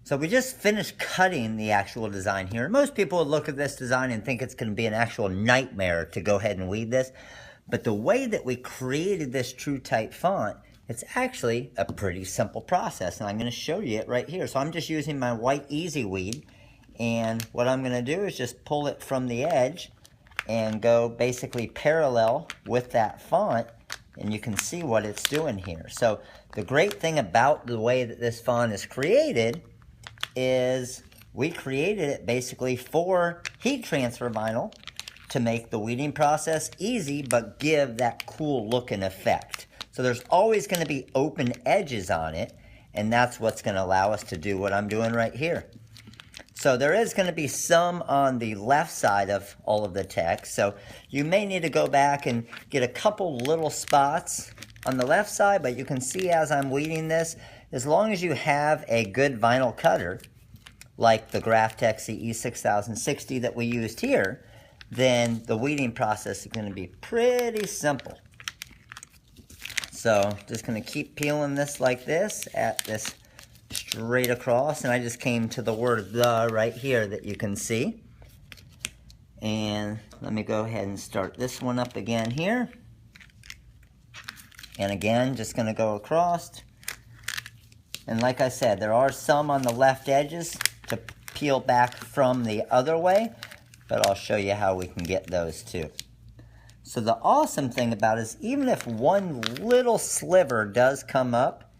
So we just finished cutting the actual design here. Most people would look at this design and think it's going to be an actual nightmare to go ahead and weed this. But the way that we created this true type font, it's actually a pretty simple process. And I'm going to show you it right here. So I'm just using my white EasyWeed. And what I'm going to do is just pull it from the edge and go basically parallel with that font. And you can see what it's doing here. So the great thing about the way that this font is created is we created it basically for heat transfer vinyl to make the weeding process easy but give that cool look and effect. So there's always going to be open edges on it, and that's what's going to allow us to do what I'm doing right here. So there is going to be some on the left side of all of the text, so you may need to go back and get a couple little spots on the left side, but you can see as I'm weeding this, as long as you have a good vinyl cutter, like the Graphtex CE6060 that we used here, then the weeding process is going to be pretty simple. So just going to keep peeling this like this, at this straight across, and I just came to the word "the" right here that you can see. And let me go ahead and start this one up again here. And again, just going to go across. And like I said, there are some on the left edges to peel back from the other way, but I'll show you how we can get those too. So the awesome thing about it is even if one little sliver does come up,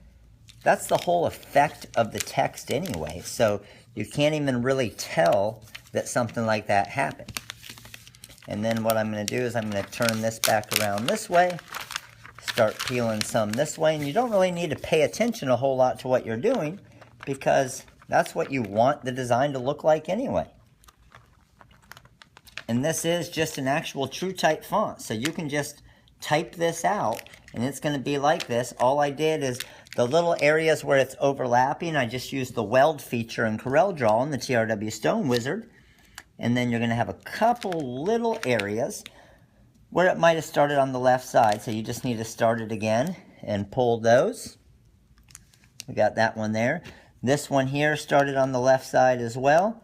that's the whole effect of the text anyway. So you can't even really tell that something like that happened. And then what I'm going to do is I'm going to turn this back around this way, start peeling some this way, and you don't really need to pay attention a whole lot to what you're doing because that's what you want the design to look like anyway. And this is just an actual true type font, so you can just type this out and it's going to be like this. All I did is the little areas where it's overlapping, I just used the weld feature in Corel Draw in the TRW Stone Wizard. And then you're going to have a couple little areas where it might have started on the left side, so you just need to start it again and pull those. We got that one there. This one here started on the left side as well.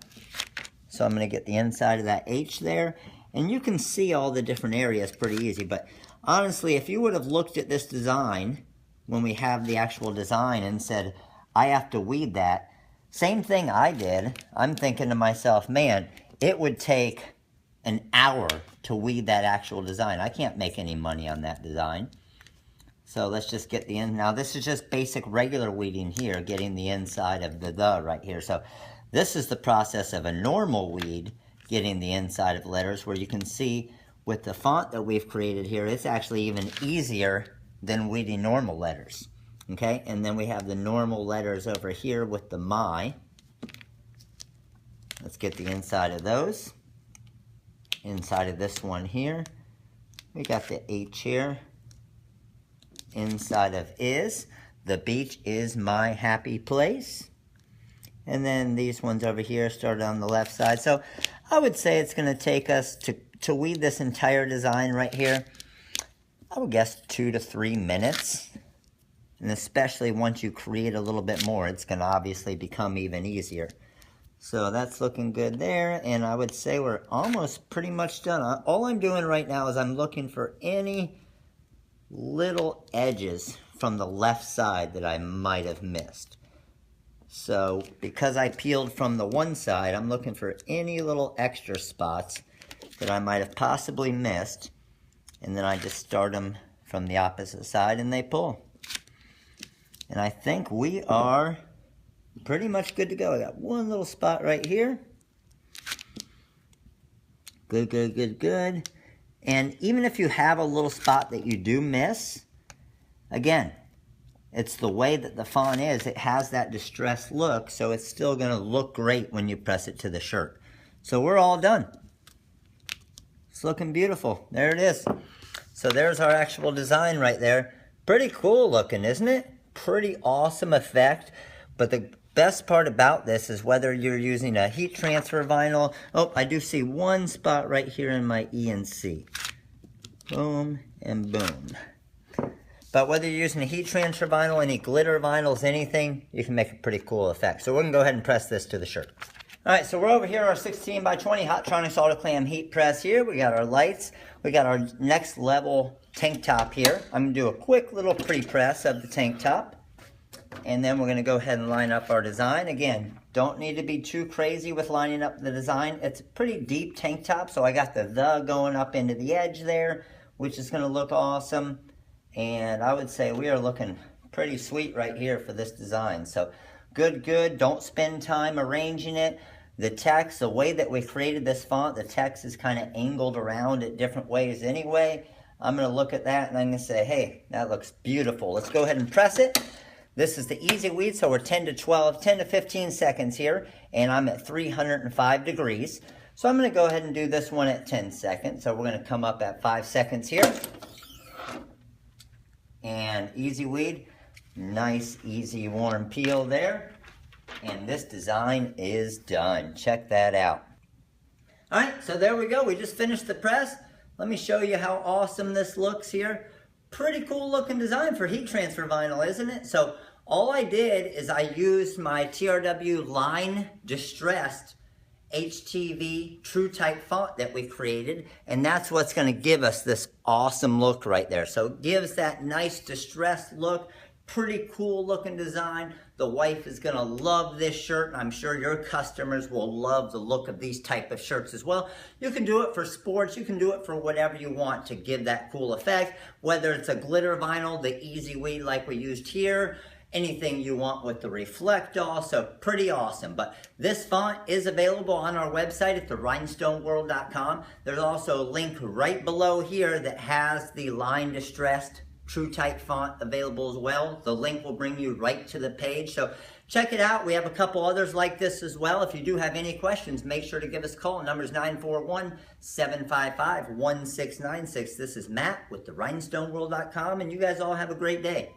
So I'm going to get the inside of that H there. And you can see all the different areas pretty easy. But honestly, if you would have looked at this design when we have the actual design and said, I have to weed that, same thing I did. I'm thinking to myself, man, it would take an hour to weed that actual design. I can't make any money on that design. So let's just get the in. Now this is just basic regular weeding here, getting the inside of the right here. So this is the process of a normal weed, getting the inside of letters, where you can see with the font that we've created here, it's actually even easier than weeding normal letters. Okay, and then we have the normal letters over here with the my. Let's get the inside of those. Inside of this one here, we got the H here. Inside of is, the beach is my happy place. And then these ones over here started on the left side. So I would say it's going to take us to weed this entire design right here, I would guess 2 to 3 minutes. And especially once you create a little bit more, it's going to obviously become even easier. So that's looking good there, and I would say we're almost pretty much done. All I'm doing right now is I'm looking for any little edges from the left side that I might have missed. So because I peeled from the one side, I'm looking for any little extra spots that I might have possibly missed, and then I just start them from the opposite side and they pull. And I think we are pretty much good to go. I got one little spot right here. Good, good, good, good. And even if you have a little spot that you do miss, again, it's the way that the font is. It has that distressed look, so it's still going to look great when you press it to the shirt. So we're all done. It's looking beautiful. There it is. So there's our actual design right there. Pretty cool looking, isn't it? Pretty awesome effect. But the best part about this is whether you're using a heat transfer vinyl. Oh, I do see one spot right here in my E and C. Boom and boom. But whether you're using a heat transfer vinyl, any glitter vinyls, anything, you can make a pretty cool effect. So we're going to go ahead and press this to the shirt. All right, so we're over here, our 16 by 20 Hotronix autoclam heat press here. We got our lights. We got our next level tank top here. I'm going to do a quick little pre-press of the tank top. And then we're going to go ahead and line up our design. Again, don't need to be too crazy with lining up the design. It's a pretty deep tank top, so I got the going up into the edge there, which is going to look awesome. And I would say we are looking pretty sweet right here for this design. So good. Don't spend time arranging it. The text, the way that we created this font, the text is kind of angled around it different ways anyway. I'm going to look at that and I'm going to say, hey, that looks beautiful. Let's go ahead and press it. This is the EasyWeed, so we're 10 to 15 seconds here, and I'm at 305 degrees. So I'm going to go ahead and do this one at 10 seconds. So we're going to come up at 5 seconds here. And EasyWeed, nice, easy, warm peel there. And this design is done. Check that out. All right, so there we go. We just finished the press. Let me show you how awesome this looks here. Pretty cool looking design for heat transfer vinyl, isn't it? So all I did is I used my TRW line distressed HTV true type font that we created, and that's what's going to give us this awesome look right there. So it gives that nice distressed look. Pretty cool looking design. The wife is going to love this shirt, and I'm sure your customers will love the look of these type of shirts as well. You can do it for sports. You can do it for whatever you want to give that cool effect, whether it's a glitter vinyl, the EasyWeed like we used here, anything you want with the Reflectol. So pretty awesome. But this font is available on our website at rhinestoneworld.com. There's also a link right below here that has the line distressed true type font available as well. The link will bring you right to the page. So check it out. We have a couple others like this as well. If you do have any questions, make sure to give us a call. Number is 941-755-1696. This is Matt with the rhinestoneworld.com, and you guys all have a great day.